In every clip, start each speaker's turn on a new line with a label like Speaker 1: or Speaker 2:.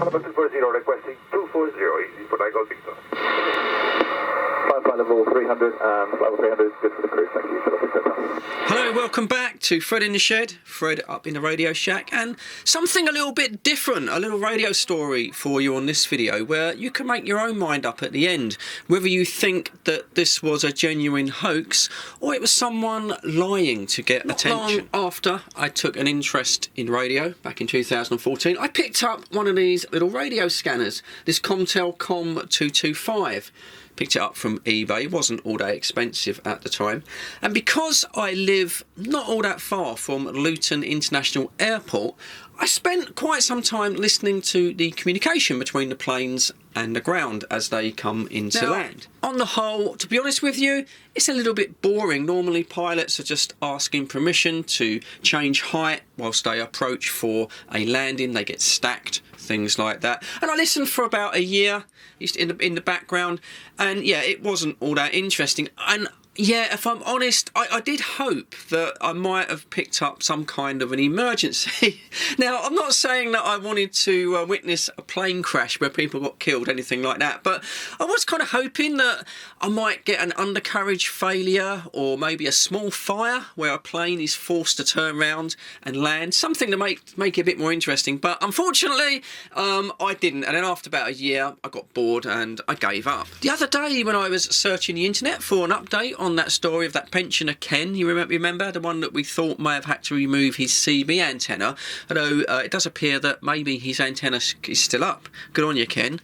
Speaker 1: Alpha 240 requesting 240, easy for Eagle Victor.
Speaker 2: Flight level 300, level 300 is good for the crew, thank you for the pickup.
Speaker 3: Hello, welcome back to Fred in the Shed, Fred up in the Radio Shack, and something a little bit different, a little radio story for you on this video where you can make your own mind up at the end, whether you think that this was a genuine hoax or it was someone lying to get attention. Long after I took an interest in radio back in 2014, I picked up one of these little radio scanners, this Comtel Com225. Picked it up from eBay. It wasn't all that expensive at the time, and because I live not all that far from Luton International Airport, I spent quite some time listening to the communication between the planes and the ground as they come into land. On the whole, to be honest with you, it's a little bit boring. Normally pilots are just asking permission to change height whilst they approach for a landing. They get stacked, things like that. And I listened for about a year in the background, and yeah, it wasn't all that interesting. And yeah, if I'm honest, I did hope that I might have picked up some kind of an emergency. Now, I'm not saying that I wanted to witness a plane crash where people got killed, anything like that, but I was kind of hoping that I might get an undercarriage failure or maybe a small fire where a plane is forced to turn around and land, something to make it a bit more interesting. But unfortunately, I didn't. And then after about a year, I got bored and I gave up. The other day when I was searching the internet for an update on that story of that pensioner Ken, you remember the one that we thought may have had to remove his CB antenna, although it does appear that maybe his antenna is still up. Good on you, Ken.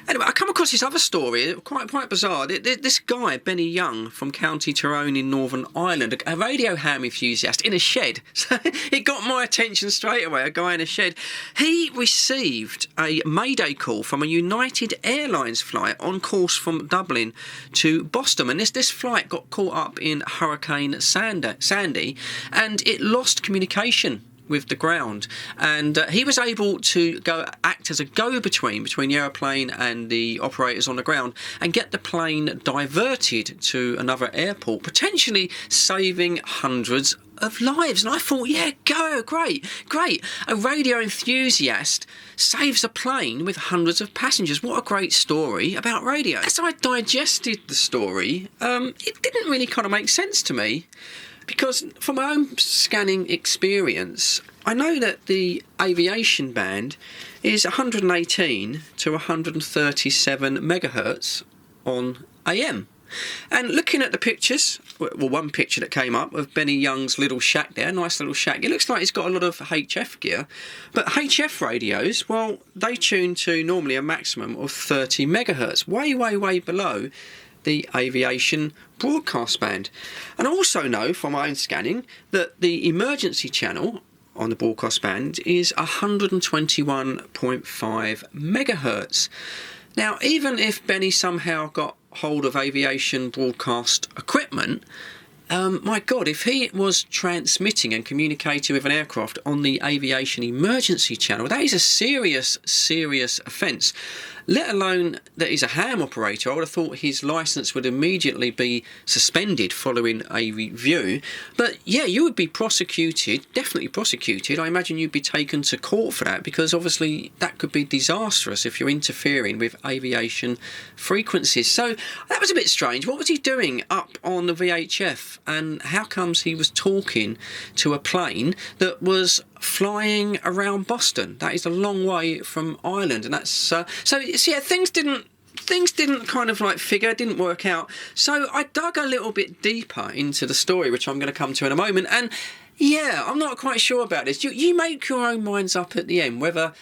Speaker 3: Anyway, I come across this other story, quite bizarre. This guy, Benny Young, from County Tyrone in Northern Ireland, a radio ham enthusiast in a shed. So it got my attention straight away, a guy in a shed. He received a Mayday call from a United Airlines flight on course from Dublin to Boston. And this flight got caught up in Hurricane Sandy, and it lost communication with the ground, and he was able to act as a go-between between the aeroplane and the operators on the ground and get the plane diverted to another airport, potentially saving hundreds of lives. And I thought, yeah, great. A radio enthusiast saves a plane with hundreds of passengers. What a great story about radio. As I digested the story, it didn't really kind of make sense to me. Because from my own scanning experience, I know that the aviation band is 118 to 137 megahertz on AM. And looking at the pictures, well, one picture that came up of Benny Young's little shack there, nice little shack, it looks like he's got a lot of HF gear. But HF radios, well, they tune to normally a maximum of 30 megahertz, way below the aviation broadcast band. And I also know from my own scanning that the emergency channel on the broadcast band is 121.5 megahertz. Now, even if Benny somehow got hold of aviation broadcast equipment, my God, if he was transmitting and communicating with an aircraft on the aviation emergency channel, that is a serious offence. Let alone that he's a ham operator. I would have thought his licence would immediately be suspended following a review. But yeah, you would be prosecuted, definitely prosecuted. I imagine you'd be taken to court for that, because obviously that could be disastrous if you're interfering with aviation frequencies. So that was a bit strange. What was he doing up on the VHF, and how comes he was talking to a plane that was flying around Boston? That is a long way from Ireland, and that's so yeah, things didn't kind of like didn't work out. So I dug a little bit deeper into the story, which I'm going to come to in a moment, and yeah, I'm not quite sure about this. You make your own minds up at the end whether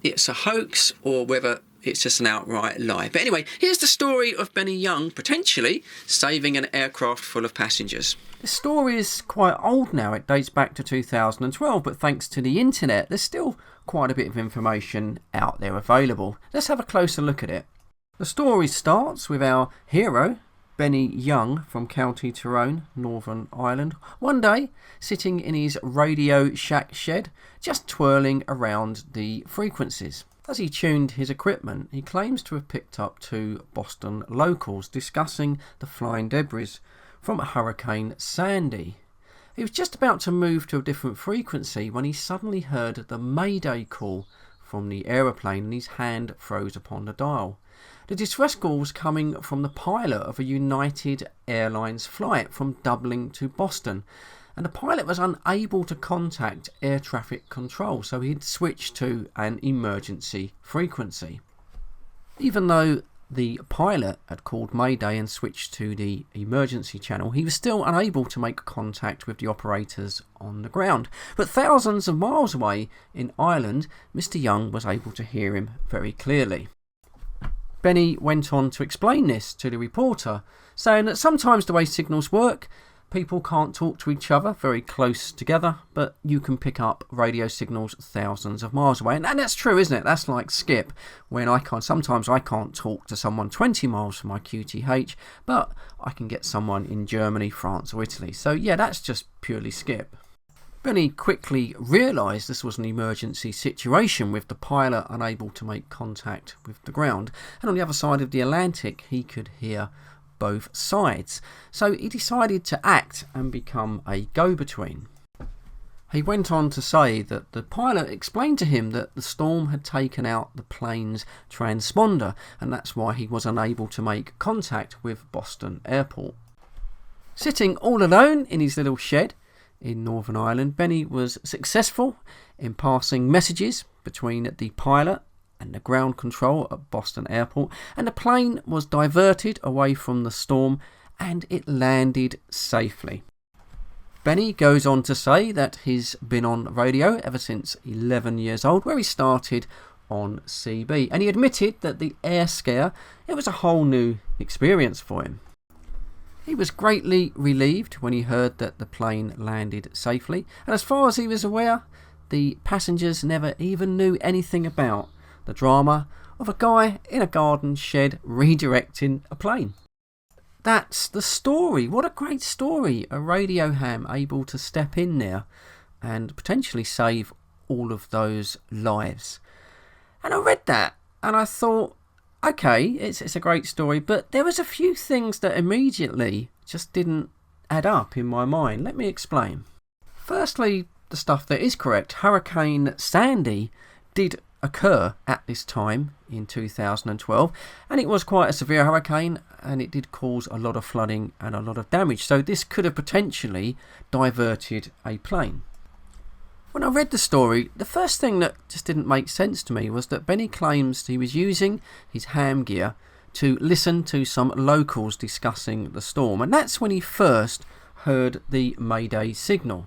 Speaker 3: it's a hoax or whether it's just an outright lie. But anyway, here's the story of Benny Young potentially saving an aircraft full of passengers. The story is quite old now. It dates back to 2012, but thanks to the internet, there's still quite a bit of information out there available. Let's have a closer look at it. The story starts with our hero, Benny Young from County Tyrone, Northern Ireland, one day sitting in his Radio Shack shed, just twirling around the frequencies. As he tuned his equipment, he claims to have picked up two Boston locals discussing the flying debris from Hurricane Sandy. He was just about to move to a different frequency when he suddenly heard the Mayday call from the aeroplane and his hand froze upon the dial. The distress call was coming from the pilot of a United Airlines flight from Dublin to Boston, and the pilot was unable to contact air traffic control, so he'd switched to an emergency frequency. Even though the pilot had called Mayday and switched to the emergency channel, he was still unable to make contact with the operators on the ground. But thousands of miles away in Ireland, Mr. Young was able to hear him very clearly. Benny went on to explain this to the reporter, saying that sometimes the way signals work, people can't talk to each other very close together, but you can pick up radio signals thousands of miles away. And that's true, isn't it? That's like Skip, when sometimes I can't talk to someone 20 miles from my QTH, but I can get someone in Germany, France or Italy. So yeah, that's just purely Skip. Benny quickly realised this was an emergency situation with the pilot unable to make contact with the ground, and on the other side of the Atlantic he could hear both sides. So he decided to act and become a go-between. He went on to say that the pilot explained to him that the storm had taken out the plane's transponder, and that's why he was unable to make contact with Boston Airport. Sitting all alone in his little shed in Northern Ireland, Benny was successful in passing messages between the pilot and the ground control at Boston Airport, and the plane was diverted away from the storm and it landed safely. Benny goes on to say that he's been on radio ever since 11 years old, where he started on CB, and he admitted that the air scare, it was a whole new experience for him. He was greatly relieved when he heard that the plane landed safely, and as far as he was aware, the passengers never even knew anything about the drama of a guy in a garden shed redirecting a plane. That's the story. What a great story. A radio ham able to step in there and potentially save all of those lives. And I read that and I thought, okay, it's a great story, but there was a few things that immediately just didn't add up in my mind. Let me explain. Firstly, the stuff that is correct. Hurricane Sandy did occur at this time in 2012, and it was quite a severe hurricane, and it did cause a lot of flooding and a lot of damage, so this could have potentially diverted a plane. When I read the story, the first thing that just didn't make sense to me was that Benny claims he was using his ham gear to listen to some locals discussing the storm, and that's when he first heard the Mayday signal.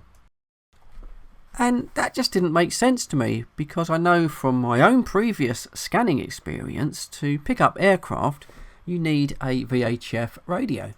Speaker 3: And that just didn't make sense to me, because I know from my own previous scanning experience, to pick up aircraft you need a VHF radio.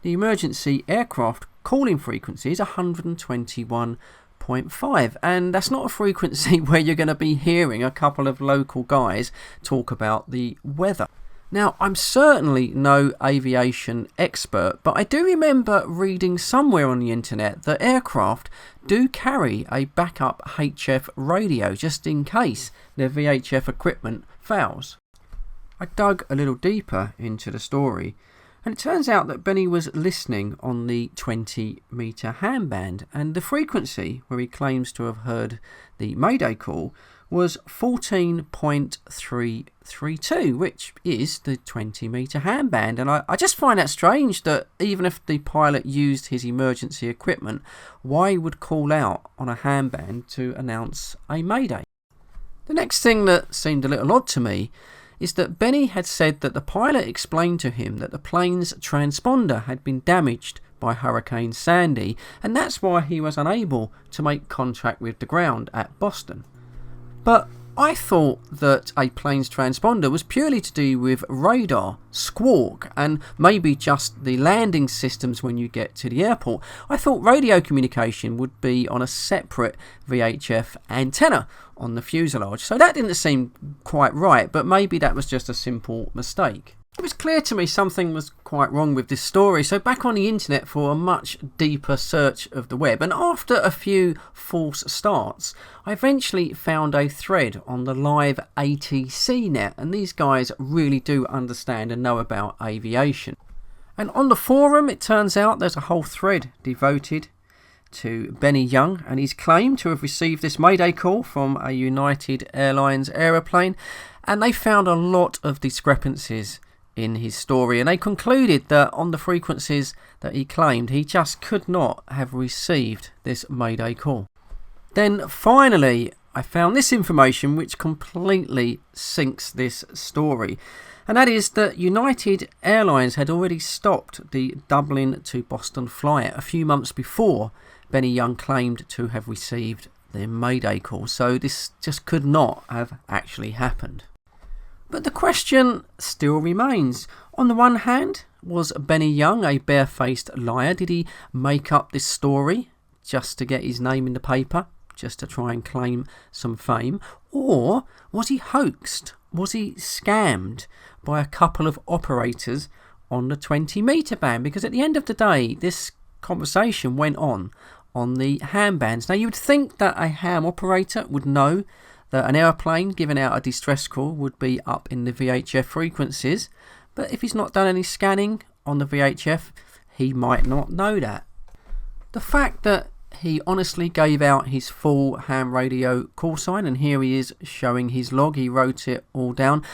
Speaker 3: The emergency aircraft calling frequency is 121.5, and that's not a frequency where you're going to be hearing a couple of local guys talk about the weather. Now, I'm certainly no aviation expert, but I do remember reading somewhere on the internet that aircraft do carry a backup HF radio just in case their VHF equipment fails. I dug a little deeper into the story, and it turns out that Benny was listening on the 20-metre ham band, and the frequency where he claims to have heard the Mayday call was 14.332, which is the 20-metre ham band. And I just find that strange that even if the pilot used his emergency equipment, why he would call out on a ham band to announce a Mayday. The next thing that seemed a little odd to me is that Benny had said that the pilot explained to him that the plane's transponder had been damaged by Hurricane Sandy, and that's why he was unable to make contact with the ground at Boston. But I thought that a plane's transponder was purely to do with radar, squawk, and maybe just the landing systems when you get to the airport. I thought radio communication would be on a separate VHF antenna on the fuselage, so that didn't seem quite right, but maybe that was just a simple mistake. It was clear to me something was quite wrong with this story, so back on the internet for a much deeper search of the web, and after a few false starts, I eventually found a thread on the live ATC net, and these guys really do understand and know about aviation. And on the forum, it turns out there's a whole thread devoted to Benny Young, and he's claimed to have received this Mayday call from a United Airlines aeroplane, and they found a lot of discrepancies in his story, and they concluded that on the frequencies that he claimed, he just could not have received this Mayday call. Then finally, I found this information which completely sinks this story, and that is that United Airlines had already stopped the Dublin to Boston flight a few months before Benny Young claimed to have received the Mayday call, so this just could not have actually happened. But the question still remains. On the one hand, was Benny Young a barefaced liar? Did he make up this story just to get his name in the paper, just to try and claim some fame? Or was he hoaxed? Was he scammed by a couple of operators on the 20-metre band? Because at the end of the day, this conversation went on the ham bands. Now, you would think that a ham operator would know that an aeroplane giving out a distress call would be up in the VHF frequencies, but if he's not done any scanning on the VHF, he might not know that. The fact that he honestly gave out his full ham radio call sign, and here he is showing his log, he wrote it all down.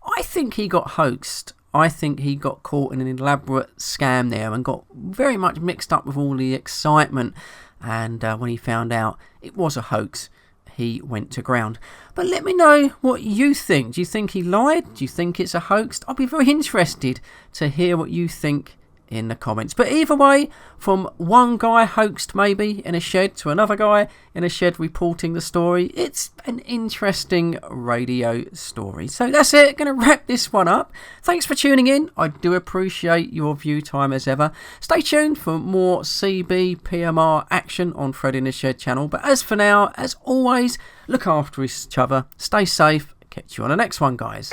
Speaker 3: I think he got hoaxed. I think he got caught in an elaborate scam there and got very much mixed up with all the excitement, and when he found out it was a hoax, he went to ground. But let me know what you think. Do you think he lied? Do you think it's a hoax? I'll be very interested to hear what you think in the comments. But either way, from one guy hoaxed maybe in a shed to another guy in a shed reporting the story, it's an interesting radio story. So that's it, going to wrap this one up. Thanks for tuning in. I do appreciate your view time as ever. Stay tuned for more CB PMR action on Fred in the Shed channel. But as for now, as always, look after each other, stay safe, catch you on the next one, guys.